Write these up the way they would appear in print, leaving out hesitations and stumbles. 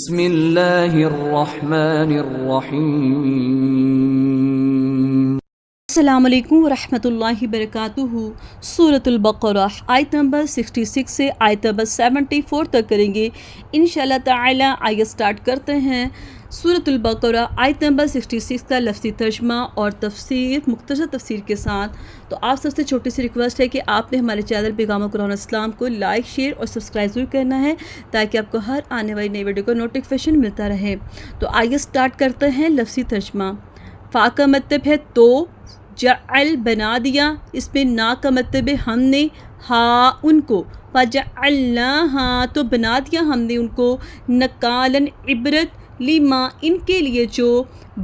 بسم اللہ الرحمن الرحیم۔ السلام علیکم ورحمۃ اللہ وبرکاتہ۔ سورۃ البقرہ آیت نمبر 66 سے آیت نمبر 74 تک کریں گے انشاءاللہ تعالی۔ آیت سٹارٹ کرتے ہیں۔ سورۃ البقرہ آیت نمبر 66 کا لفظی ترجمہ اور تفسیر، مختصر تفسیر کے ساتھ۔ تو آپ سب سے چھوٹی سی ریکویسٹ ہے کہ آپ نے ہمارے چینل پیغام قرآن اسلام کو لائک، شیئر اور سبسکرائب ضرور کرنا ہے تاکہ آپ کو ہر آنے والی نئی ویڈیو کا نوٹیفیکیشن ملتا رہے۔ تو آیت سٹارٹ کرتے ہیں۔ لفظی ترجمہ۔ فا کا مطلب ہے تو، جعل بنا دیا، اس میں نا کا مطلب ہے ہم نے، ہا ان کو، فجعلناہا تو بنا دیا ہم نے ان کو، نکالن عبرت، لما ان کے لیے جو،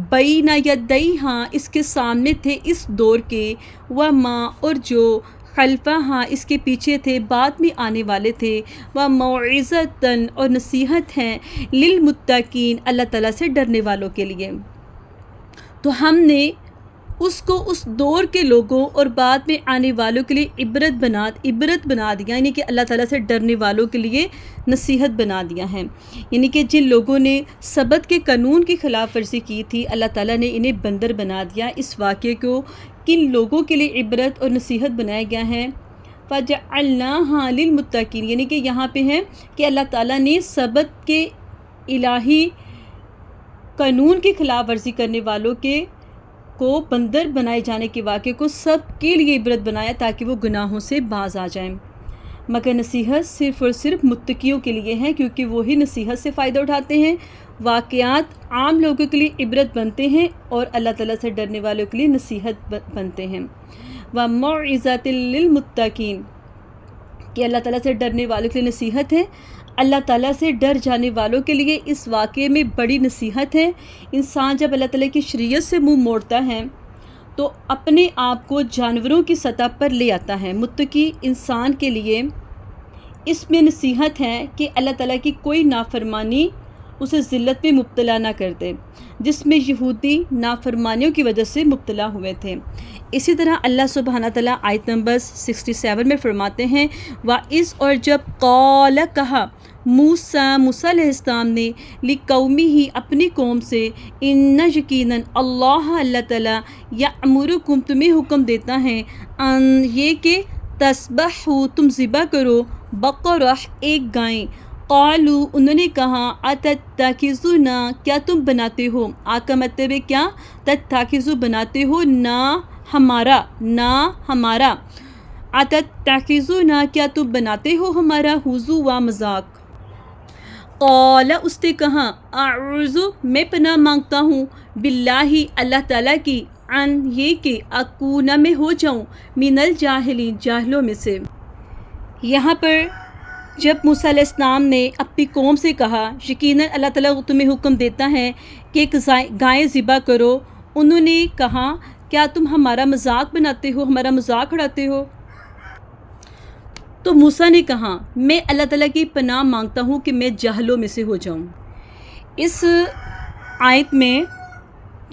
بین یدیہا اس کے سامنے تھے اس دور کے، وما اور جو، خلفہا اس کے پیچھے تھے بعد میں آنے والے تھے، وموعظۃً اور نصیحت ہیں، للمتقین اللہ تعالیٰ سے ڈرنے والوں کے لیے۔ تو ہم نے اس کو اس دور کے لوگوں اور بعد میں آنے والوں کے لیے عبرت بنا دیا، یعنی کہ اللہ تعالیٰ سے ڈرنے والوں کے لیے نصیحت بنا دیا ہے۔ یعنی کہ جن لوگوں نے سبت کے قانون کی خلاف ورزی کی تھی، اللہ تعالیٰ نے انہیں بندر بنا دیا۔ اس واقعے کو کن لوگوں کے لیے عبرت اور نصیحت بنایا گیا ہے؟ فَجَعَلْنَاهَا لِلْمُتَّقِينَ، یعنی کہ یہاں پہ ہے کہ اللہ تعالیٰ نے سبت کے الہی قانون کی خلاف ورزی کرنے والوں کو بندر بنائے جانے کے واقعے کو سب کے لیے عبرت بنایا تاکہ وہ گناہوں سے باز آ جائیں، مگر نصیحت صرف اور صرف متقیوں کے لیے ہے، کیونکہ وہی نصیحت سے فائدہ اٹھاتے ہیں۔ واقعات عام لوگوں کے لیے عبرت بنتے ہیں اور اللہ تعالیٰ سے ڈرنے والوں کے لیے نصیحت بنتے ہیں۔ وَمَوْعِظَةً لِلْمُتَّقِينَ کہ اللہ تعالیٰ سے ڈرنے والوں کے لیے نصیحت ہے، اللہ تعالیٰ سے ڈر جانے والوں کے لیے اس واقعے میں بڑی نصیحت ہے۔ انسان جب اللہ تعالیٰ کی شریعت سے منہ موڑتا ہے تو اپنے آپ کو جانوروں کی سطح پر لے آتا ہے۔ متقی انسان کے لیے اس میں نصیحت ہے کہ اللہ تعالیٰ کی کوئی نافرمانی اسے ذلت میں مبتلا نہ کر دے، جس میں یہودی نافرمانیوں کی وجہ سے مبتلا ہوئے تھے۔ اسی طرح اللہ سبحانہ تعالیٰ آیت نمبر 67 میں فرماتے ہیں، وَإِذْ اور جب قَالَ کہا، موسیٰ علیہ السلام نے، لِقَوْمِهِ اپنی قوم سے، اِنَّ یقیناً اللہ تعالیٰ یأمرکم تمہیں حکم دیتا ہے، ان یہ کہ تذبحوا تم ذبح کرو، بقرہ ایک گائے، قالوا انہوں نے کہا، اتتخذونا کیا تم بناتے ہو، کا مطلب ہے کیا، تتخذو بناتے ہو، نہ ہمارا، اتتخذونا کیا تم بناتے ہو ہمارا، ہزوا مذاق۔ قال اس نے کہا، اعوذ میں پناہ مانگتا ہوں، باللہ اللہ تعالیٰ کی، ان یہ کہ اکون میں ہو جاؤں، من الجاہلین جاہلوں میں سے۔ یہاں پر جب موسیٰ علیہ السلام نے اپنی قوم سے کہا یقیناً اللہ تعالیٰ تمہیں حکم دیتا ہے کہ ایک گائے ذبح کرو، انہوں نے کہا کیا تم ہمارا مذاق بناتے ہو، ہمارا مذاق اڑاتے ہو؟ تو موسیٰ نے کہا میں اللہ تعالیٰ کی پناہ مانگتا ہوں کہ میں جاہلوں میں سے ہو جاؤں۔ اس آیت میں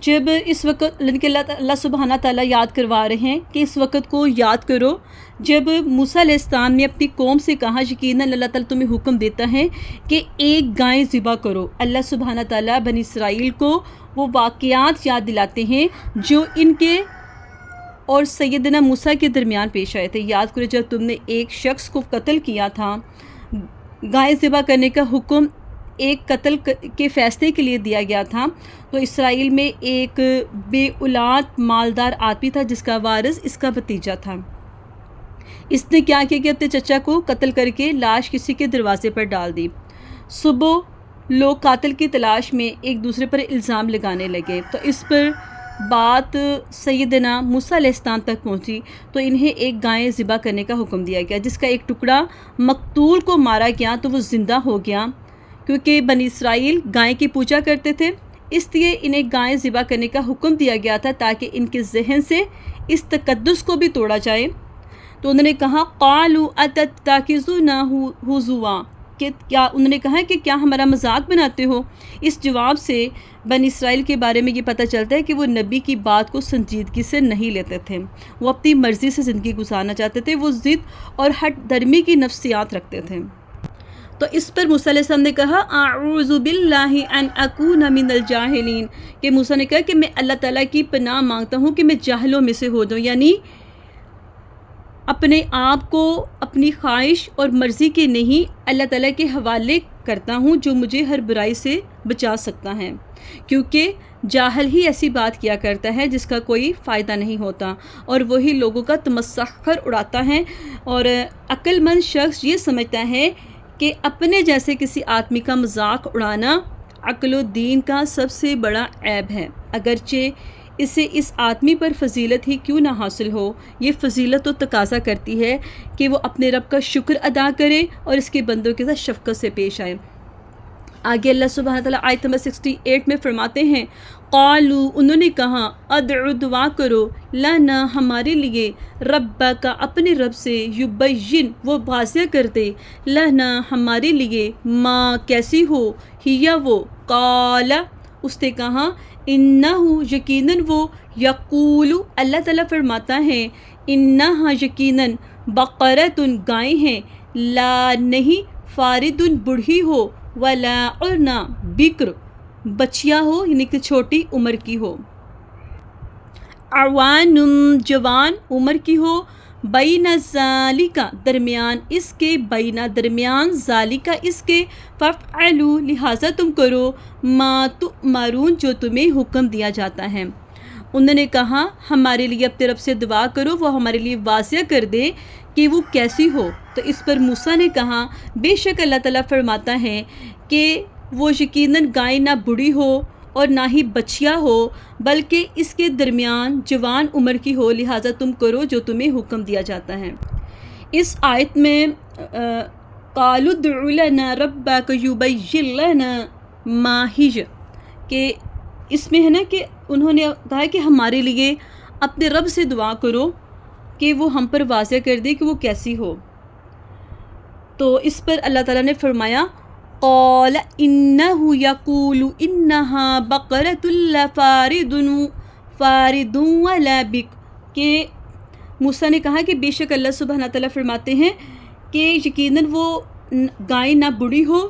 جب اس وقت اللہ سبحانہ تعالیٰ یاد کروا رہے ہیں کہ اس وقت کو یاد کرو جب موسیٰ علیہ السلام نے اپنی قوم سے کہا یقیناً اللہ تعالیٰ تمہیں حکم دیتا ہے کہ ایک گائے ذبح کرو۔ اللہ سبحانہ تعالیٰ بنی اسرائیل کو وہ واقعات یاد دلاتے ہیں جو ان کے اور سیدنا موسیٰ کے درمیان پیش آئے تھے۔ یاد کرو جب تم نے ایک شخص کو قتل کیا تھا، گائے ذبح کرنے کا حکم ایک قتل کے فیصلے کے لیے دیا گیا تھا، تو اسرائیل میں ایک بے اولاد مالدار آدمی تھا جس کا وارث اس کا بھتیجا تھا۔ اس نے کیا کیا کہ اپنے چچا کو قتل کر کے لاش کسی کے دروازے پر ڈال دی۔ صبح لوگ قاتل کی تلاش میں ایک دوسرے پر الزام لگانے لگے، تو اس پر بات سیدنا موسیٰ علیہ السلام تک پہنچی تو انہیں ایک گائے ذبح کرنے کا حکم دیا گیا، جس کا ایک ٹکڑا مقتول کو مارا گیا تو وہ زندہ ہو گیا، کیونکہ بنی اسرائیل گائے کی پوجا کرتے تھے، اس لیے انہیں گائے ذبح کرنے کا حکم دیا گیا تھا تاکہ ان کے ذہن سے اس تقدس کو بھی توڑا جائے۔ تو انہوں نے کہا قالوا اتتخذونا ہزوا کہ کیا انہوں نے کہا کہ کیا ہمارا مذاق بناتے ہو۔ اس جواب سے بنی اسرائیل کے بارے میں یہ پتہ چلتا ہے کہ وہ نبی کی بات کو سنجیدگی سے نہیں لیتے تھے، وہ اپنی مرضی سے زندگی گزارنا چاہتے تھے، وہ ضد اور ہٹ درمی کی نفسیات رکھتے تھے۔ تو اس پر موسیٰ علیہ السلام نے کہا اعوذ باللہ ان اکون من الجاہلین، کہ موسیٰ نے کہا کہ میں اللہ تعالیٰ کی پناہ مانگتا ہوں کہ میں جاہلوں میں سے ہو جاؤں، یعنی اپنے آپ کو اپنی خواہش اور مرضی کے نہیں اللہ تعالیٰ کے حوالے کرتا ہوں جو مجھے ہر برائی سے بچا سکتا ہے، کیونکہ جاہل ہی ایسی بات کیا کرتا ہے جس کا کوئی فائدہ نہیں ہوتا، اور وہی لوگوں کا تمسخر اڑاتا ہے، اور عقل مند شخص یہ سمجھتا ہے کہ اپنے جیسے کسی آدمی کا مذاق اڑانا عقل و دین کا سب سے بڑا عیب ہے، اگرچہ اسے اس آدمی پر فضیلت ہی کیوں نہ حاصل ہو، یہ فضیلت تو تقاضا کرتی ہے کہ وہ اپنے رب کا شکر ادا کرے اور اس کے بندوں کے ساتھ شفقت سے پیش آئے۔ آگے اللہ سبحانہ تعالیٰ آیت نمبر 68 میں فرماتے ہیں قالو، انہوں نے کہا ادعو، دعا کرو، لنا، ہمارے لیے، ربک، اپنے رب سے، یبین، وہ واضح کر دے، لنا، ہمارے لیے، ما، کیسی ہو، ہیا، وہ، قال، اس نے کہا، انہو، یقیناً وہ، یقول، اللہ تعالیٰ فرماتا ہے، انہا، یقیناً، بقرۃ، گائیں ہیں، لا، نہیں، فاردن، بڑھی ہو، ولا، اور نہ، بکر، بچیا ہو، یعنی کہ چھوٹی عمر کی ہو، عوان، جوان عمر کی ہو، بین ذالکا، درمیان اس کے، بینا، درمیان، ذالکا، اس کے، فافعلوا، لہٰذا تم کرو، ما تؤمرون، جو تمہیں حکم دیا جاتا ہے۔ انہوں نے کہا ہمارے لیے اپنے رب سے دعا کرو، وہ ہمارے لیے واضح کر دے کہ وہ کیسی ہو۔ تو اس پر موسیٰ نے کہا بے شک اللہ تعالیٰ فرماتا ہے کہ وہ یقیناً گائے نہ بڑھی ہو اور نہ ہی بچیا ہو، بلکہ اس کے درمیان جوان عمر کی ہو، لہٰذا تم کرو جو تمہیں حکم دیا جاتا ہے۔ اس آیت میں قالوا ادع لنا ربک یبین لنا ما ہی، کہ اس میں ہے نا کہ انہوں نے کہا کہ ہمارے لیے اپنے رب سے دعا کرو کہ وہ ہم پر واضح کر دے کہ وہ کیسی ہو۔ تو اس پر اللہ تعالیٰ نے فرمایا قال انہ یقول انہا بقرۃ لا فارد ولا بک، کہ موسیٰ نے کہا کہ بے شک اللہ سبحانہ تعالیٰ فرماتے ہیں کہ یقیناً وہ گائے نہ بڑھی ہو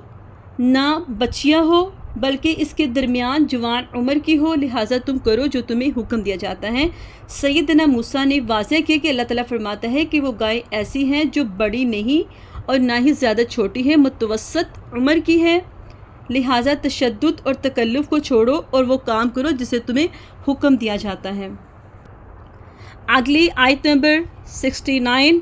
نہ بچیا ہو، بلکہ اس کے درمیان جوان عمر کی ہو، لہٰذا تم کرو جو تمہیں حکم دیا جاتا ہے۔ سیدنا موسیٰ نے واضح کیا کہ اللہ تعالیٰ فرماتا ہے کہ وہ گائے ایسی ہیں جو بڑی نہیں اور نہ ہی زیادہ چھوٹی ہے، متوسط عمر کی ہے، لہٰذا تشدد اور تکلف کو چھوڑو اور وہ کام کرو جسے تمہیں حکم دیا جاتا ہے۔ اگلی آیت نمبر 69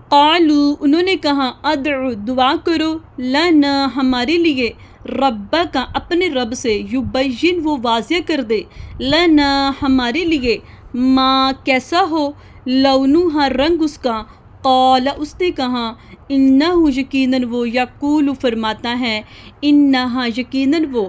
قالو، انہوں نے کہا ادعو، دعا کرو، لنا، ہمارے لیے، ربک، اپنے رب سے، یبین، وہ واضح کر دے، لنا، ہمارے لیے، ما، کیسا ہو، لونہا، رنگ اس کا، قال، اس نے کہا، انہو، یقیناً وہ، یقول، فرماتا ہے، انہا، یقیناً وہ،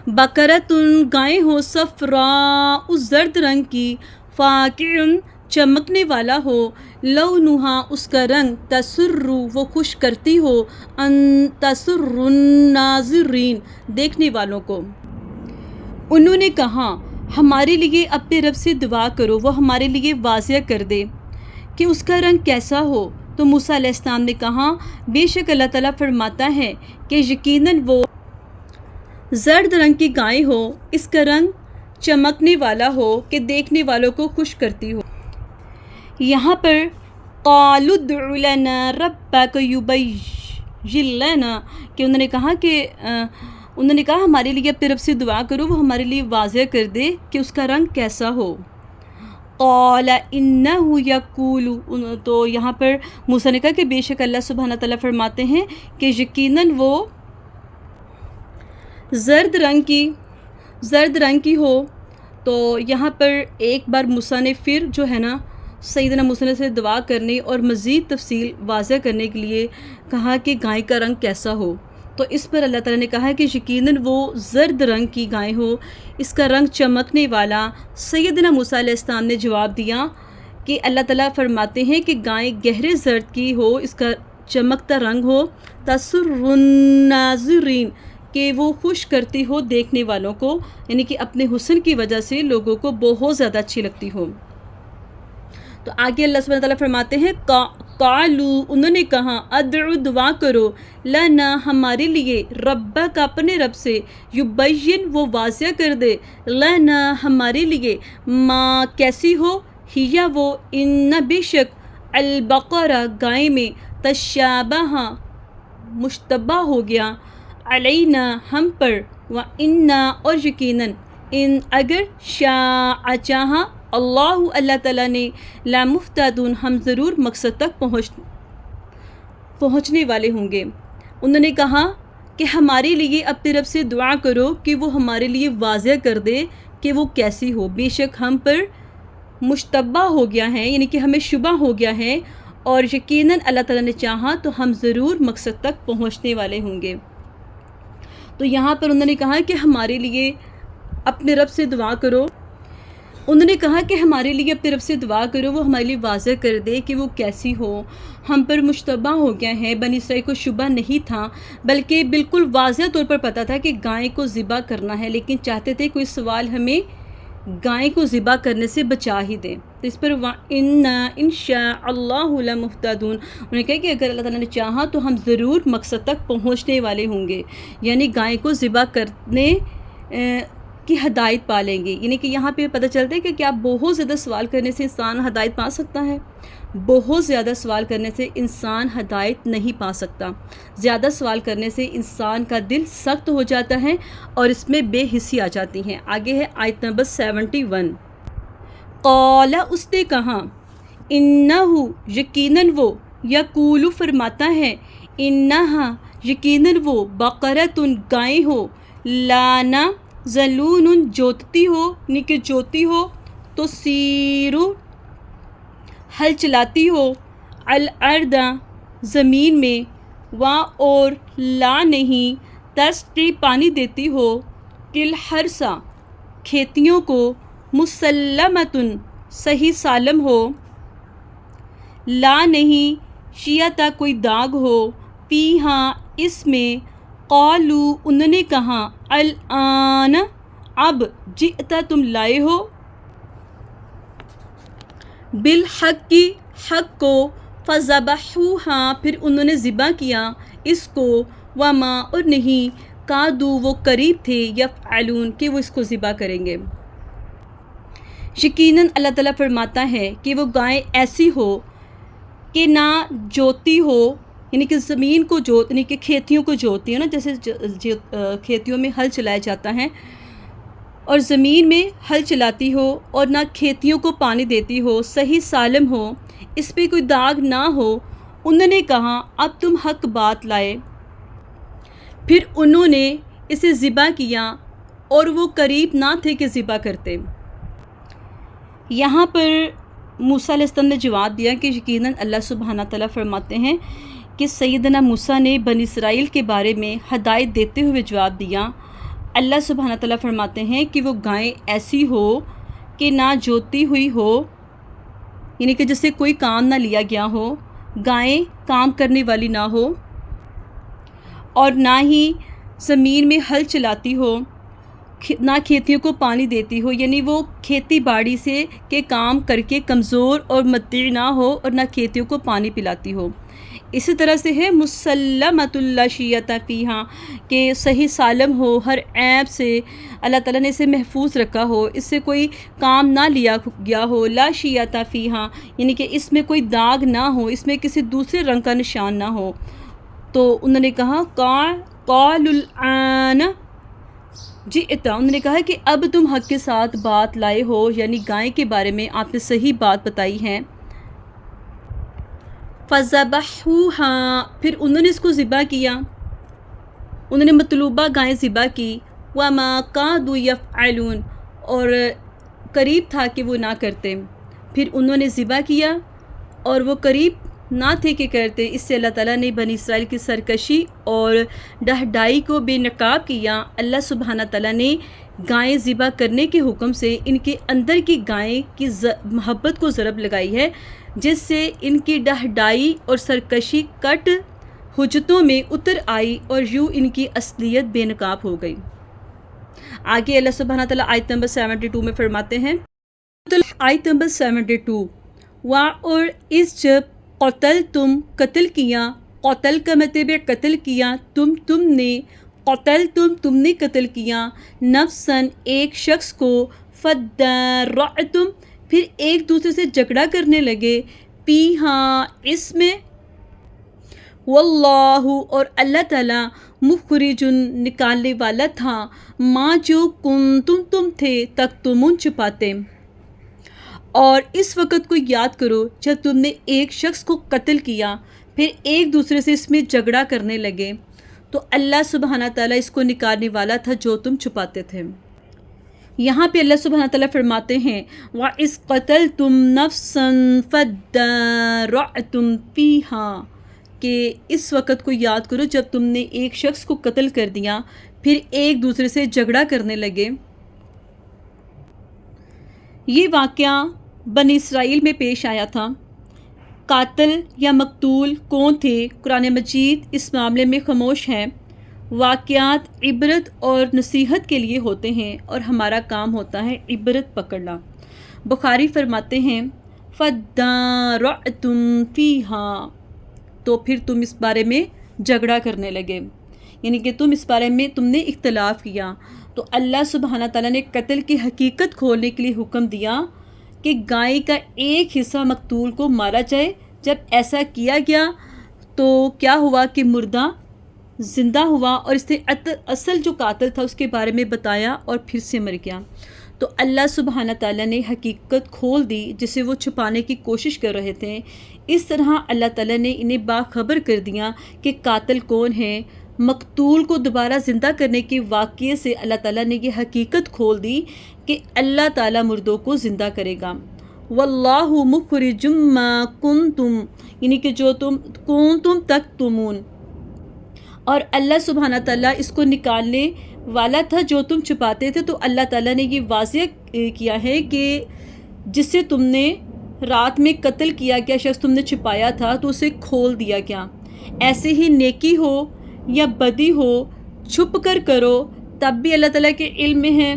بقرۃ، گائیں ہو، صفراء، زرد رنگ کی، فاقع، چمکنے والا ہو، لونہا، اس کا رنگ، تسر، وہ خوش کرتی ہو، ان تسر الناظرین، دیکھنے والوں کو۔ انہوں نے کہا ہمارے لیے اپنے رب سے دعا کرو، وہ ہمارے لیے واضح کر دے کہ اس کا رنگ کیسا ہو۔ تو موسیٰ علیہ السلام نے کہا بے شک اللہ تعالیٰ فرماتا ہے کہ یقیناً وہ زرد رنگ کی گائے ہو، اس کا رنگ چمکنے والا ہو کہ دیکھنے والوں کو خوش کرتی ہو۔ یہاں پر قالوا ادع لنا ربک یبین لنا، کہ انہوں نے کہا ہمارے لیے اپنے رب سے دعا کرو، وہ ہمارے لیے واضح کر دے کہ اس کا رنگ کیسا ہو۔ قال انہ یقول، تو یہاں پر موسیٰ نے کہا کہ بے شک اللہ سبحانہ تعالیٰ فرماتے ہیں کہ یقیناً وہ زرد رنگ کی ہو۔ تو یہاں پر ایک بار موسیٰ نے پھر جو ہے نا سیدنا موسیٰ سے دعا کرنے اور مزید تفصیل واضح کرنے کے لیے کہا کہ گائے کا رنگ کیسا ہو۔ تو اس پر اللہ تعالیٰ نے کہا کہ یقیناً وہ زرد رنگ کی گائے ہو، اس کا رنگ چمکنے والا۔ سیدنا موسیٰ علیہ السلام نے جواب دیا کہ اللہ تعالیٰ فرماتے ہیں کہ گائے گہرے زرد کی ہو، اس کا چمکتا رنگ ہو، تسر الناظرین، کہ وہ خوش کرتی ہو دیکھنے والوں کو، یعنی کہ اپنے حسن کی وجہ سے لوگوں کو بہت زیادہ اچھی لگتی ہو۔ تو آگے اللہ سبحانہ تعالیٰ فرماتے ہیں قالو انہوں نے کہا ادعو دعا کرو لنا ہمارے لیے ربا کا اپنے رب سے یبین وہ واضح کر دے لنا ہمارے لیے ما کیسی ہو ہیا وہ ان بے شک البقرہ گائے میں تشابہ مشتبہ ہو گیا علینا ہم پر و انا اور یقیناً ان اگر شاء چاہا اللہ تعالیٰ نے لا مفتدون ہم ضرور مقصد تک پہنچنے والے ہوں گے۔ انہوں نے کہا کہ ہمارے لیے اپنے رب سے دعا کرو کہ وہ ہمارے لیے واضح کر دے کہ وہ کیسی ہو، بے شک ہم پر مشتبہ ہو گیا ہے، یعنی کہ ہمیں شبہ ہو گیا ہے، اور یقیناً اللہ تعالیٰ نے چاہا تو ہم ضرور مقصد تک پہنچنے والے ہوں گے۔ تو یہاں پر انہوں نے کہا کہ ہمارے لیے اپنے رب سے دعا کرو، انہوں نے کہا کہ ہمارے لیے اپنے رب سے دعا کرو وہ ہمارے لیے واضح کر دے کہ وہ کیسی ہو، ہم پر مشتبہ ہو گیا ہے۔ بنی اسرائیل کو شبہ نہیں تھا بلکہ بالکل واضح طور پر پتہ تھا کہ گائے کو ذبح کرنا ہے، لیکن چاہتے تھے کوئی سوال ہمیں گائے کو ذبح کرنے سے بچا ہی دے۔ تو اس پر ان شاء اللہ لمہتدون، انہوں نے کہا کہ اگر اللہ تعالیٰ نے چاہا تو ہم ضرور مقصد تک پہنچنے والے ہوں گے، یعنی گائے کو ذبح کرنے کی ہدایت پا لیں گے۔ یعنی کہ یہاں پہ پتہ چلتا ہے کہ کیا بہت زیادہ سوال کرنے سے انسان ہدایت پا سکتا ہے؟ بہت زیادہ سوال کرنے سے انسان ہدایت نہیں پا سکتا۔ زیادہ سوال کرنے سے انسان کا دل سخت ہو جاتا ہے اور اس میں بے حسی آ جاتی ہیں۔ آگے ہے آیت نمبر 71۔ قال اس نے کہا انہو یقیناً وہ یقول فرماتا ہے انہا یقیناً وہ بقرۃ گائے ہو لانا ذلون جوتتی ہو، یعنی کہ جوتی ہو، تو سیرو ہل چلاتی ہو، الارض زمین میں، وا اور لا نہیں تسقی پانی دیتی ہو، کل ہرسا کھیتیوں کو، مسلمتن صحیح سالم ہو، لا نہیں شیعتا کوئی داغ ہو، فیہا اس میں، قالو انہوں نے کہا الآن اب جئتا تم لائے ہو، بالحق کی حق کو، فذبحوہا پھر انہوں نے ذبح کیا اس کو، وما اور نہیں کادو وہ قریب تھے، یفعلون کہ وہ اس کو ذبح کریں گے۔ یقیناً اللہ تعالیٰ فرماتا ہے کہ وہ گائے ایسی ہو کہ نہ جوتی ہو، یعنی کہ زمین کو جوت، یعنی کہ کھیتیوں کو جوتی ہے نا، جیسے کھیتیوں میں ہل چلایا جاتا ہے، اور زمین میں ہل چلاتی ہو اور نہ کھیتیوں کو پانی دیتی ہو، صحیح سالم ہو، اس پہ کوئی داغ نہ ہو۔ انہوں نے کہا اب تم حق بات لائے، پھر انہوں نے اسے ذبح کیا اور وہ قریب نہ تھے کہ ذبح کرتے۔ یہاں پر موسیٰ علیہ السلام نے جواب دیا کہ یقیناً اللہ سبحانہ تعالیٰ فرماتے ہیں کہ سیدنا موسیٰ نے بنی اسرائیل کے بارے میں ہدایت دیتے ہوئے جواب دیا۔ اللہ سبحانہ تعالیٰ فرماتے ہیں کہ وہ گائے ایسی ہو کہ نہ جوتی ہوئی ہو، یعنی کہ جس سے کوئی کام نہ لیا گیا ہو، گائیں کام کرنے والی نہ ہو، اور نہ ہی زمین میں ہل چلاتی ہو، نہ کھیتیوں کو پانی دیتی ہو، یعنی وہ کھیتی باڑی سے کے کام کر کے کمزور اور متع نہ ہو اور نہ کھیتیوں کو پانی پلاتی ہو۔ اسی طرح سے ہے مسلمۃ لا شیعۃ فیہا کہ صحیح سالم ہو، ہر عیب سے اللہ تعالیٰ نے اسے محفوظ رکھا ہو، اس سے کوئی کام نہ لیا گیا ہو، لا شیعۃ فیہا یعنی کہ اس میں کوئی داغ نہ ہو، اس میں کسی دوسرے رنگ کا نشان نہ ہو۔ تو انہوں نے کہا قال الآن جئتا، انہوں نے کہا کہ اب تم حق کے ساتھ بات لائے ہو، یعنی گائے کے بارے میں آپ نے صحیح بات بتائی ہے۔ فَذَبَحُوهَا پھر انہوں نے اس کو ذبح کیا، انہوں نے مطلوبہ گائیں ذبح کی، وَمَا كَادُوا يَفْعَلُونَ اور قریب تھا کہ وہ نہ کرتے، پھر انہوں نے ذبح کیا اور وہ قریب نہ تھے کہ کرتے۔ اس سے اللہ تعالیٰ نے بنی اسرائیل کی سرکشی اور ڈھہڈائی کو بے نقاب کیا۔ اللہ سبحانہ تعالیٰ نے گائیں ذبح کرنے کے حکم سے ان کے اندر کی گائیں کی محبت کو ضرب لگائی ہے، جس سے ان کی ڈھہڈائی اور سرکشی کٹ حجتوں میں اتر آئی اور یوں ان کی اصلیت بے نقاب ہو گئی۔ آگے اللہ سبحانہ تعالیٰ آیت نمبر 72 میں فرماتے ہیں، آیت نمبر 72 اور اس جب قتل تم قتل کیا، قتل کا مطلب ہے قتل کیا، تم نے، قتل تم نے قتل کیا، نفسن ایک شخص کو، فدارعتم پھر ایک دوسرے سے جھگڑا کرنے لگے، پیہا اس میں، واللہ اور اللہ تعالیٰ مخرجن نکالنے والا تھا، ماں جو تم تھے تکتمون چھپاتے۔ اور اس وقت کو یاد کرو جب تم نے ایک شخص کو قتل کیا پھر ایک دوسرے سے اس میں جھگڑا کرنے لگے، تو اللہ سبحانہ تعالیٰ اس کو نکالنے والا تھا جو تم چھپاتے تھے۔ یہاں پہ اللہ سبحانہ تعالیٰ فرماتے ہیں وَإِذْ قَتَلْتُمْ نَفْسًا فَادَّارَعْتُمْ فِيهَا، کہ اس وقت کو یاد کرو جب تم نے ایک شخص کو قتل کر دیا پھر ایک دوسرے سے جھگڑا کرنے لگے۔ یہ واقعہ بنی اسرائیل میں پیش آیا تھا۔ قاتل یا مقتول کون تھے؟ قرآن مجید اس معاملے میں خاموش ہے۔ واقعات عبرت اور نصیحت کے لیے ہوتے ہیں اور ہمارا کام ہوتا ہے عبرت پکڑنا۔ بخاری فرماتے ہیں فَادَّارَعْتُمْ فِيهَا، تو پھر تم اس بارے میں جھگڑا کرنے لگے، یعنی کہ تم اس بارے میں تم نے اختلاف کیا۔ تو اللہ سبحانہ تعالیٰ نے قتل کی حقیقت کھولنے کے لیے حکم دیا کہ گائے کا ایک حصہ مقتول کو مارا جائے۔ جب ایسا کیا گیا تو کیا ہوا کہ مردہ زندہ ہوا اور اس نے اصل جو قاتل تھا اس کے بارے میں بتایا اور پھر سے مر گیا۔ تو اللہ سبحانہ تعالیٰ نے حقیقت کھول دی جسے وہ چھپانے کی کوشش کر رہے تھے۔ اس طرح اللہ تعالیٰ نے انہیں باخبر کر دیا کہ قاتل کون ہے۔ مقتول کو دوبارہ زندہ کرنے کے واقعے سے اللہ تعالیٰ نے یہ حقیقت کھول دی کہ اللہ تعالیٰ مردوں کو زندہ کرے گا۔ واللہ مخرج ما کنتم، یعنی کہ جو تم کنتم تکتمون، اور اللہ سبحانہ تعالیٰ اس کو نکالنے والا تھا جو تم چھپاتے تھے۔ تو اللہ تعالیٰ نے یہ واضح کیا ہے کہ جس سے تم نے رات میں قتل کیا گیا شخص تم نے چھپایا تھا تو اسے کھول دیا گیا۔ ایسے ہی نیکی ہو یا بدی ہو چھپ کر کرو تب بھی اللہ تعالیٰ کے علم میں ہے،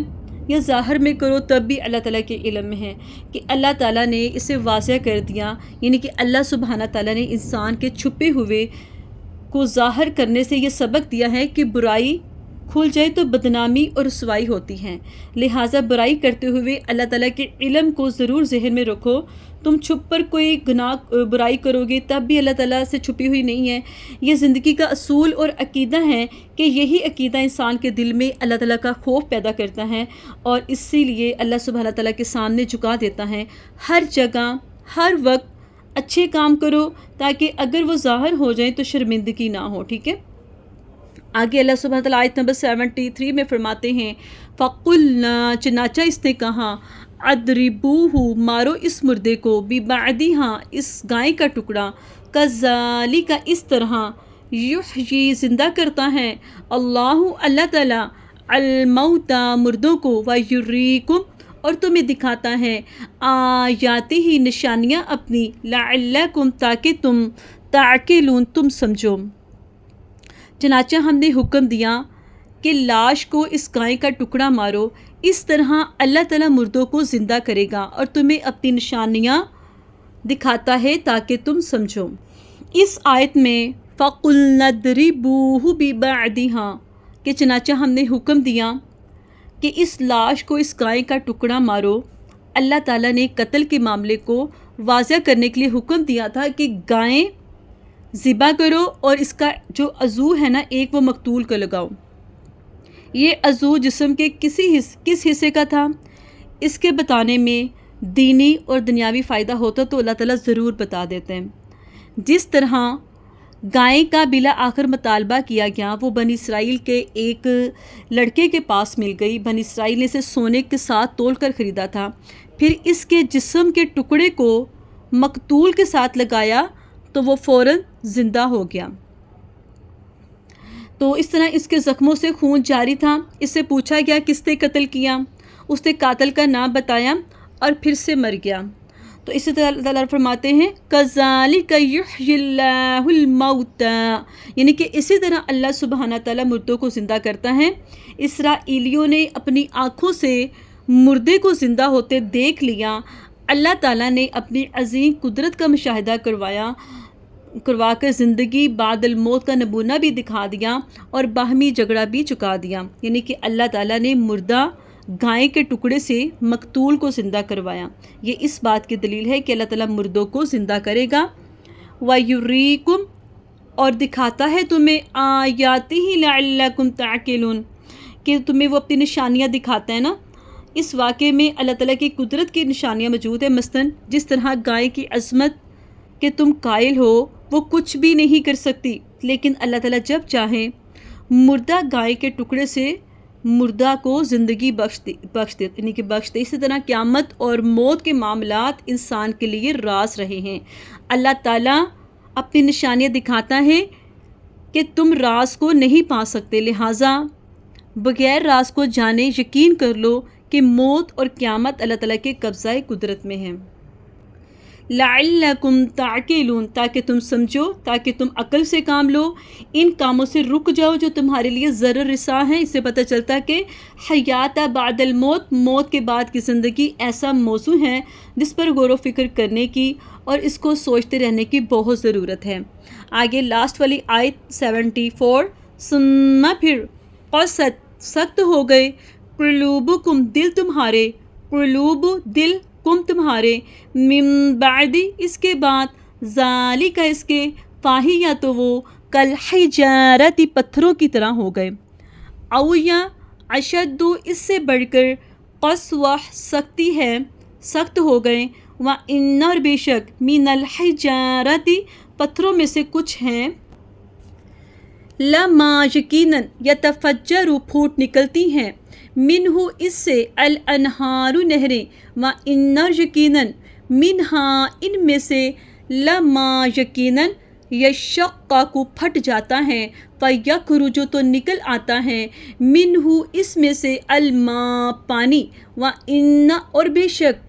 یا ظاہر میں کرو تب بھی اللہ تعالیٰ کے علم میں ہے، کہ اللہ تعالیٰ نے اسے واضح کر دیا، یعنی کہ اللہ سبحانہ تعالیٰ نے انسان کے چھپے ہوئے کو ظاہر کرنے سے یہ سبق دیا ہے کہ برائی کھل جائے تو بدنامی اور رسوائی ہوتی ہیں، لہٰذا برائی کرتے ہوئے اللہ تعالیٰ کے علم کو ضرور ذہن میں رکھو۔ تم چھپ پر کوئی گناہ برائی کرو گے تب بھی اللہ تعالیٰ سے چھپی ہوئی نہیں ہے۔ یہ زندگی کا اصول اور عقیدہ ہے کہ یہی عقیدہ انسان کے دل میں اللہ تعالیٰ کا خوف پیدا کرتا ہے اور اسی لیے اللہ سبحانہ تعالیٰ کے سامنے جھکا دیتا ہے۔ ہر جگہ ہر وقت اچھے کام کرو تاکہ اگر وہ ظاہر ہو جائیں تو شرمندگی نہ ہو، ٹھیک ہے۔ آگے اللہ سبحانہ تعالیٰ آیت نمبر 73 میں فرماتے ہیں فَقُلْنَا، چنانچہ اس نے کہا اَضْرِبُوهُ، مارو اس مردے کو، بِبَعْضِهَا، اس گائے کا ٹکڑا، كَذَلِكَ، اس طرح، یحیی، زندہ کرتا ہے، اللہ تعالیٰ، الموتى، مردوں کو، وَیُرِیکُم، اور تمہیں دکھاتا ہے، آیاتہ، نشانیاں اپنی، لَعَلَّکُم، تاکہ تم، تعقلون، تم سمجھو۔ چنانچہ ہم نے حکم دیا کہ لاش کو اس گائے کا ٹکڑا مارو، اس طرح اللہ تعالیٰ مردوں کو زندہ کرے گا اور تمہیں اپنی نشانیاں دکھاتا ہے تاکہ تم سمجھو۔ اس آیت میں فَقُلْنَا اضْرِبُوهُ بِبَعْضِهَا، کہ چنانچہ ہم نے حکم دیا کہ اس لاش کو، اس گائے کا ٹکڑا مارو۔ اللہ تعالیٰ نے قتل کے معاملے کو واضح کرنے کے لیے حکم دیا تھا کہ گائیں ذبح کرو اور اس کا جو عضو ہے نا ایک، وہ مقتول کو لگاؤ۔ یہ عضو جسم کے کس حصے کا تھا، اس کے بتانے میں دینی اور دنیاوی فائدہ ہوتا تو اللہ تعالیٰ ضرور بتا دیتے ہیں۔ جس طرح گائے کا بلا آخر مطالبہ کیا گیا، وہ بنی اسرائیل کے ایک لڑکے کے پاس مل گئی۔ بنی اسرائیل نے اسے سونے کے ساتھ تول کر خریدا تھا، پھر اس کے جسم کے ٹکڑے کو مقتول کے ساتھ لگایا تو وہ فوراً زندہ ہو گیا۔ تو اس طرح اس کے زخموں سے خون جاری تھا۔ اس سے پوچھا گیا کس نے قتل کیا، اس نے قاتل کا نام بتایا اور پھر سے مر گیا۔ تو اسی طرح اللہ تعالیٰ فرماتے ہیں کذالک یحیی اللہ الموتى، یعنی کہ اسی طرح اللہ سبحانہ تعالیٰ مردوں کو زندہ کرتا ہے۔ اسرائیلیوں نے اپنی آنکھوں سے مردے کو زندہ ہوتے دیکھ لیا۔ اللہ تعالیٰ نے اپنی عظیم قدرت کا مشاہدہ کروا کر زندگی بعد الموت کا نمونہ بھی دکھا دیا اور باہمی جھگڑا بھی چکا دیا، یعنی کہ اللہ تعالیٰ نے مردہ گائے کے ٹکڑے سے مقتول کو زندہ کروایا۔ یہ اس بات کی دلیل ہے کہ اللہ تعالیٰ مردوں کو زندہ کرے گا۔ وَيُرِيكُمْ اور دکھاتا ہے تمہیں آیاتہ لعلکم تعقلون، کہ تمہیں وہ اپنی نشانیاں دکھاتا ہے نا۔ اس واقعے میں اللہ تعالیٰ کی قدرت کی نشانیاں موجود ہیں، مثلاً جس طرح گائے کی عظمت کہ تم قائل ہو وہ کچھ بھی نہیں کر سکتی، لیکن اللہ تعالیٰ جب چاہیں مردہ گائے کے ٹکڑے سے مردہ کو زندگی بخش دے، یعنی کہ بخش دے۔ اسی طرح قیامت اور موت کے معاملات انسان کے لیے راز رہے ہیں۔ اللہ تعالیٰ اپنی نشانیاں دکھاتا ہے کہ تم راز کو نہیں پا سکتے، لہٰذا بغیر راز کو جانے یقین کر لو کہ موت اور قیامت اللہ تعالیٰ کے قبضہ قدرت میں ہیں۔ لعلکم تعقلون تاکہ تم سمجھو، تاکہ تم عقل سے کام لو، ان کاموں سے رک جاؤ جو تمہارے لیے ضرر رساں ہیں۔ اس سے پتہ چلتا ہے کہ حیات بعد الموت، موت کے بعد کی زندگی ایسا موضوع ہے جس پر غور و فکر کرنے کی اور اس کو سوچتے رہنے کی بہت ضرورت ہے۔ آگے لاسٹ والی آیت 74، ثم پھر قست سخت ہو گئے، قلوبکم دل تمہارے، قلوب دل کم تمہارے، من بعد اس کے بعد، ذالک اس کے، فاہی یا تو وہ، کالحجارۃ پتھروں کی طرح ہو گئے، او یا اشد اس سے بڑھ کر، قسوہ سختی ہے، سخت ہو گئے، وَإِنَّ اور بے شک، من الحجارۃ پتھروں میں سے کچھ ہیں، لما یقیناً یتفجر پھوٹ نکلتی ہیں، منہ اس سے، الانہار نہریں، وَإِنَّ یقیناً، منہا ان میں سے، لما یقیناً، یشقق پھٹ جاتا ہے، فیخرج تو نکل آتا ہے، منہ اس میں سے، الماء پانی، وَإِنَّ اور بے شک،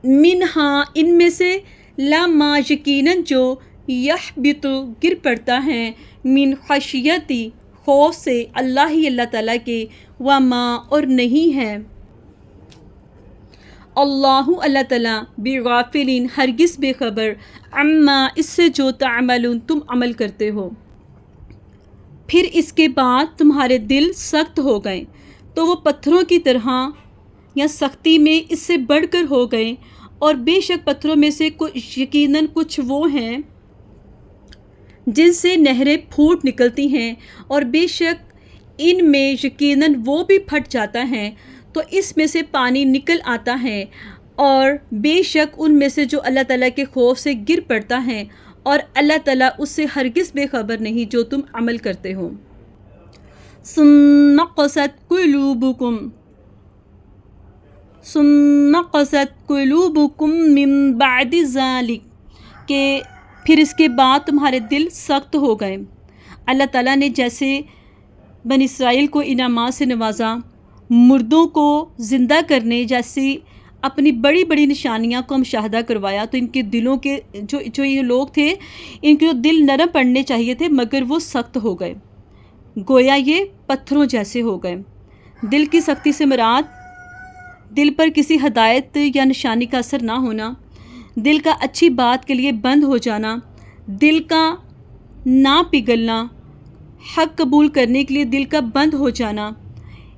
منہا ان میں سے، لما یقیناً جو، یحبط گر پڑتا ہے، من خشیتی خوف سے، اللہ ہی اللہ تعالیٰ کے، وما اور نہیں ہے، اللہ اللہ تعالیٰ، بغافلین ہرگز بے خبر، عما اس سے جو تعملون تم عمل کرتے ہو۔ پھر اس کے بعد تمہارے دل سخت ہو گئے تو وہ پتھروں کی طرح یا سختی میں اس سے بڑھ کر ہو گئے، اور بے شک پتھروں میں سے یقیناً کچھ وہ ہیں جن سے نہریں پھوٹ نکلتی ہیں، اور بے شک ان میں یقیناً وہ بھی پھٹ جاتا ہے تو اس میں سے پانی نکل آتا ہے، اور بے شک ان میں سے جو اللہ تعالیٰ کے خوف سے گر پڑتا ہے، اور اللہ تعالیٰ اس سے ہرگز بے خبر نہیں جو تم عمل کرتے ہو۔ ثم قست قلوبکم، ثم قست قلوبکم من بعد ذلک، کہ پھر اس کے بعد تمہارے دل سخت ہو گئے۔ اللہ تعالیٰ نے جیسے بنی اسرائیل کو انعامات سے نوازا، مردوں کو زندہ کرنے جیسی اپنی بڑی بڑی نشانیاں کو مشاہدہ کروایا، تو ان کے دلوں کے جو یہ لوگ تھے، ان کے دل نرم پڑنے چاہیے تھے مگر وہ سخت ہو گئے، گویا یہ پتھروں جیسے ہو گئے۔ دل کی سختی سے مراد دل پر کسی ہدایت یا نشانی کا اثر نہ ہونا، دل کا اچھی بات کے لیے بند ہو جانا، دل کا نہ پگھلنا، حق قبول کرنے کے لیے دل کا بند ہو جانا۔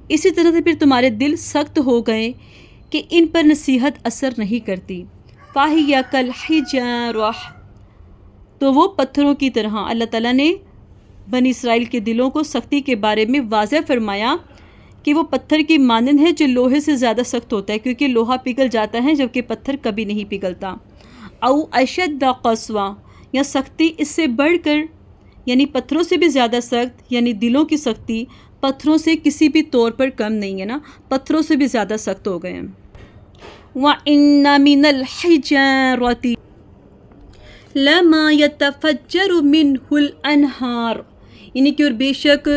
اسی طرح سے پھر تمہارے دل سخت ہو گئے کہ ان پر نصیحت اثر نہیں کرتی، فَهِيَ كَالْحِجَارَةِ تو وہ پتھروں کی طرح۔ اللہ تعالیٰ نے بنی اسرائیل کے دلوں کو سختی کے بارے میں واضح فرمایا کہ وہ پتھر کی مانند ہے جو لوہے سے زیادہ سخت ہوتا ہے، کیونکہ لوہا پگھل جاتا ہے جبکہ پتھر کبھی نہیں پگھلتا۔ او اشد قسوہ یا سختی اس سے بڑھ کر، یعنی پتھروں سے بھی زیادہ سخت، یعنی دلوں کی سختی پتھروں سے کسی بھی طور پر کم نہیں ہے نا، پتھروں سے بھی زیادہ سخت ہو گئے ہیں۔ وَإِنَّ مِنَ الْحِجَارَةِ لَمَا يَتَفَجَّرُ مِنْهُ الْأَنْهَارُ یعنی کہ اور بے شک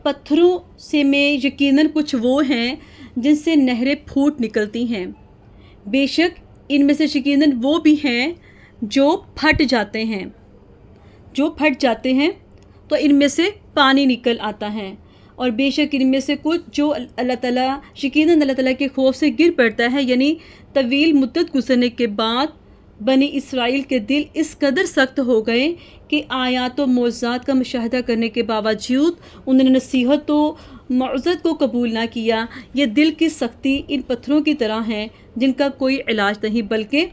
پتھروں سے میں یقیناً کچھ وہ ہیں جن سے نہریں پھوٹ نکلتی ہیں، بے شک ان میں سے یقیناً وہ بھی ہیں جو پھٹ جاتے ہیں، جو پھٹ جاتے ہیں تو ان میں سے پانی نکل آتا ہے۔ اور بے شک ان میں سے کچھ جو اللہ تعالیٰ یقیناً اللہ تعالیٰ کے خوف سے گر پڑتا ہے، یعنی طویل مدت گزرنے کے بعد بنی اسرائیل کے دل اس قدر سخت ہو گئے کہ آیات و معجزات کا مشاہدہ کرنے کے باوجود انہوں نے نصیحت و معزت کو قبول نہ کیا۔ یہ دل کی سختی ان پتھروں کی طرح ہیں جن کا کوئی علاج نہیں، بلکہ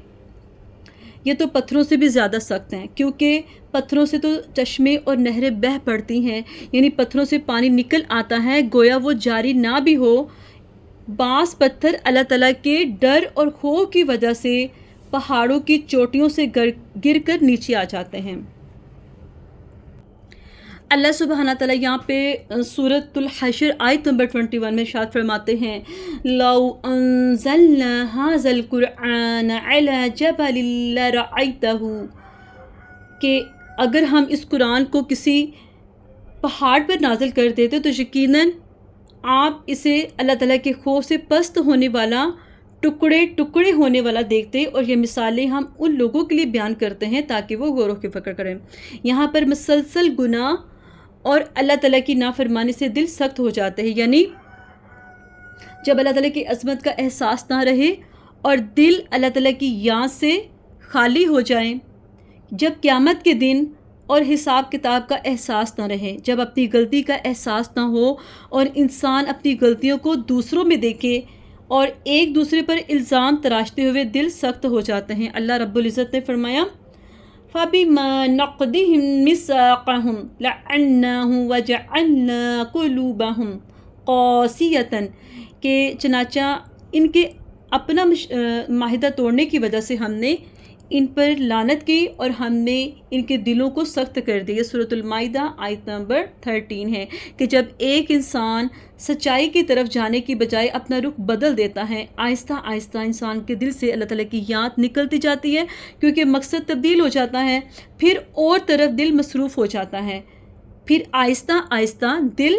یہ تو پتھروں سے بھی زیادہ سخت ہیں، کیونکہ پتھروں سے تو چشمے اور نہریں بہہ پڑتی ہیں، یعنی پتھروں سے پانی نکل آتا ہے گویا وہ جاری نہ بھی ہو۔ بعض پتھر اللہ تعالیٰ کے ڈر اور خوف کی وجہ سے پہاڑوں کی چوٹیوں سے گر کر نیچے آ جاتے ہیں۔ اللہ سبحانہ تعالیٰ یہاں پہ سورۃ الحشر آیت نمبر 21 میں ارشاد فرماتے ہیں لَوْ أَنزَلْنَا هَذَا الْقُرْآنَ عَلَى جَبَلٍ لَرَأَيْتَهُ، کہ اگر ہم اس قرآن کو کسی پہاڑ پر نازل کر دیتے تو یقیناً آپ اسے اللہ تعالیٰ کے خوف سے پست ہونے والا، ٹکڑے ٹکڑے ہونے والا دیکھتے، اور یہ مثالیں ہم ان لوگوں کے لیے بیان کرتے ہیں تاکہ وہ غور و فکر کریں۔ یہاں پر مسلسل گناہ اور اللہ تعالیٰ کی نافرمانی سے دل سخت ہو جاتے ہیں، یعنی جب اللہ تعالیٰ کی عظمت کا احساس نہ رہے اور دل اللہ تعالیٰ کی یاد سے خالی ہو جائیں، جب قیامت کے دن اور حساب کتاب کا احساس نہ رہے، جب اپنی غلطی کا احساس نہ ہو اور انسان اپنی غلطیوں کو دوسروں میں دیکھے اور ایک دوسرے پر الزام تراشتے ہوئے دل سخت ہو جاتے ہیں۔ اللہ رب العزت نے فرمایا فَبِمَا نَقْضِهِمْ مِيثَاقَهُمْ لَعَنَّاهُمْ وَجَعَلْنَا قُلُوبَهُمْ قَاسِيَةً، کہ چنانچہ ان کے اپنا معاہدہ توڑنے کی وجہ سے ہم نے ان پر لعنت کی اور ہم نے ان کے دلوں کو سخت کر دیا۔ سورۃ المائدہ آیت نمبر 13 ہے کہ جب ایک انسان سچائی کی طرف جانے کی بجائے اپنا رخ بدل دیتا ہے، آہستہ آہستہ انسان کے دل سے اللہ تعالیٰ کی یاد نکلتی جاتی ہے، کیونکہ مقصد تبدیل ہو جاتا ہے، پھر اور طرف دل مصروف ہو جاتا ہے، پھر آہستہ آہستہ دل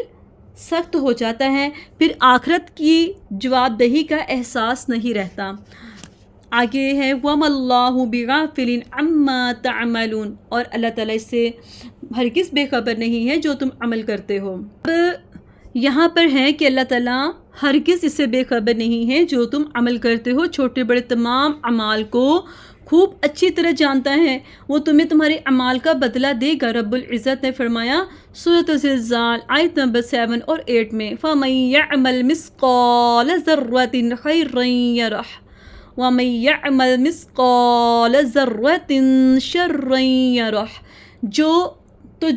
سخت ہو جاتا ہے، پھر آخرت کی جواب دہی کا احساس نہیں رہتا۔ آگے ہے وَمَا اللَّهُ بِغَافِلٍ عَمَّا تَعْمَلُونَ، اور اللہ تعالیٰ اس سے ہرگز بے خبر نہیں ہے جو تم عمل کرتے ہو۔ یہاں پر ہے کہ اللہ تعالیٰ ہرگز اس سے بے خبر نہیں ہے جو تم عمل کرتے ہو، چھوٹے بڑے تمام اعمال کو خوب اچھی طرح جانتا ہے، وہ تمہیں تمہارے اعمال کا بدلہ دے گا۔ رب العزت نے فرمایا سورۃ الزلزال آیت نمبر 7 اور 8 میں فَمَن يَعْمَلْ مِثْقَالَ ذَرَّةٍ خَيْرًا يَرَهُ وَمَن يَعْمَلْ مِثْقَالَ ذَرَّةٍ شَرًّا يَرَهُ،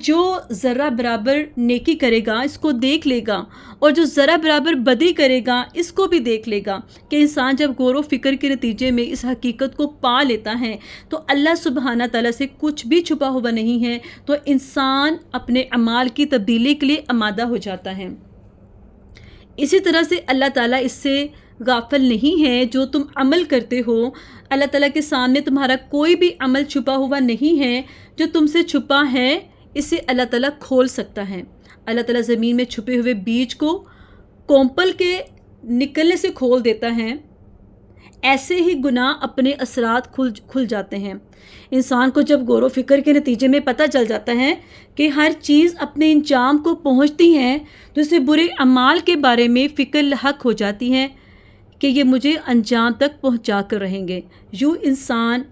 جو ذرہ برابر نیکی کرے گا اس کو دیکھ لے گا، اور جو ذرہ برابر بدی کرے گا اس کو بھی دیکھ لے گا۔ کہ انسان جب غور و فکر کے نتیجے میں اس حقیقت کو پا لیتا ہے تو اللہ سبحانہ تعالیٰ سے کچھ بھی چھپا ہوا نہیں ہے، تو انسان اپنے اعمال کی تبدیلی کے لیے آمادہ ہو جاتا ہے۔ اسی طرح سے اللہ تعالیٰ اس سے غافل نہیں ہے جو تم عمل کرتے ہو۔ اللہ تعالیٰ کے سامنے تمہارا کوئی بھی عمل چھپا ہوا نہیں ہے، جو تم سے چھپا ہے اسے اللہ تعالیٰ کھول سکتا ہے۔ اللہ تعالیٰ زمین میں چھپے ہوئے بیج کو کومپل کے نکلنے سے کھول دیتا ہے، ایسے ہی گناہ اپنے اثرات کھل جاتے ہیں۔ انسان کو جب غور و فکر کے نتیجے میں پتہ چل جاتا ہے کہ ہر چیز اپنے انجام کو پہنچتی ہے، تو اسے برے اعمال کے بارے میں فکر لاحق ہو جاتی ہے کہ یہ مجھے انجام تک پہنچا کر رہیں گے۔ یوں انسان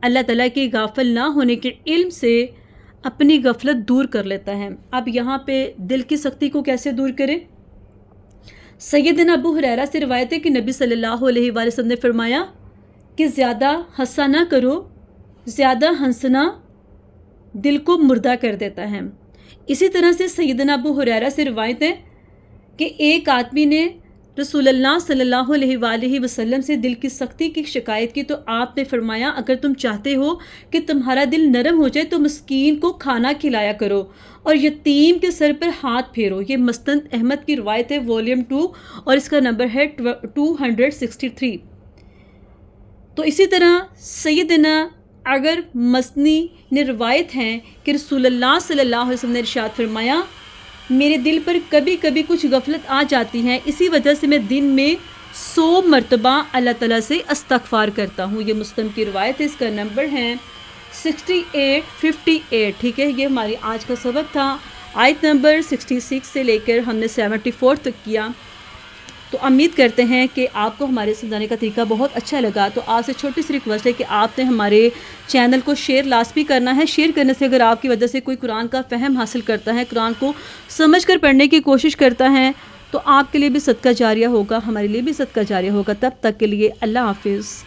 اللہ تعالیٰ کے غافل نہ ہونے کے علم سے اپنی غفلت دور کر لیتا ہے۔ اب یہاں پہ دل کی سختی کو کیسے دور کریں؟ سیدنا ابو ہریرہ سے روایت ہے کہ نبی صلی اللہ علیہ وآلہ وسلم نے فرمایا کہ زیادہ ہنسا نہ کرو، زیادہ ہنسنا دل کو مردہ کر دیتا ہے۔ اسی طرح سے سیدنا ابو ہریرہ سے روایت ہے کہ ایک آدمی نے رسول اللہ صلی اللہ علیہ وآلہ وسلم سے دل کی سختی کی شکایت کی، تو آپ نے فرمایا اگر تم چاہتے ہو کہ تمہارا دل نرم ہو جائے تو مسکین کو کھانا کھلایا کرو اور یتیم کے سر پر ہاتھ پھیرو۔ یہ مسند احمد کی روایت ہے، والیوم 2، اور اس کا نمبر ہے 263۔ تو اسی طرح سیدنا اگر مسنی نے روایت ہے کہ رسول اللہ صلی اللہ علیہ وسلم نے ارشاد فرمایا میرے دل پر کبھی کبھی کچھ غفلت آ جاتی ہے، اسی وجہ سے میں دن میں 100 مرتبہ اللہ تعالیٰ سے استغفار کرتا ہوں۔ یہ مسلم کی روایت ہے، اس کا نمبر ہے 6858۔ ٹھیک ہے، یہ ہماری آج کا سبق تھا۔ آیت نمبر 66 سے لے کر ہم نے 74 تک کیا. تو امید کرتے ہیں کہ آپ کو ہمارے سمجھانے کا طریقہ بہت اچھا لگا. تو آپ سے چھوٹی سی ریکویسٹ ہے کہ آپ نے ہمارے چینل کو شیئر لازمی کرنا ہے. شیئر کرنے سے اگر آپ کی وجہ سے کوئی قرآن کا فہم حاصل کرتا ہے, قرآن کو سمجھ کر پڑھنے کی کوشش کرتا ہے, تو آپ کے لیے بھی صدقہ جاریہ ہوگا, ہمارے لیے بھی صدقہ جاریہ ہوگا. تب تک کے لیے اللہ حافظ.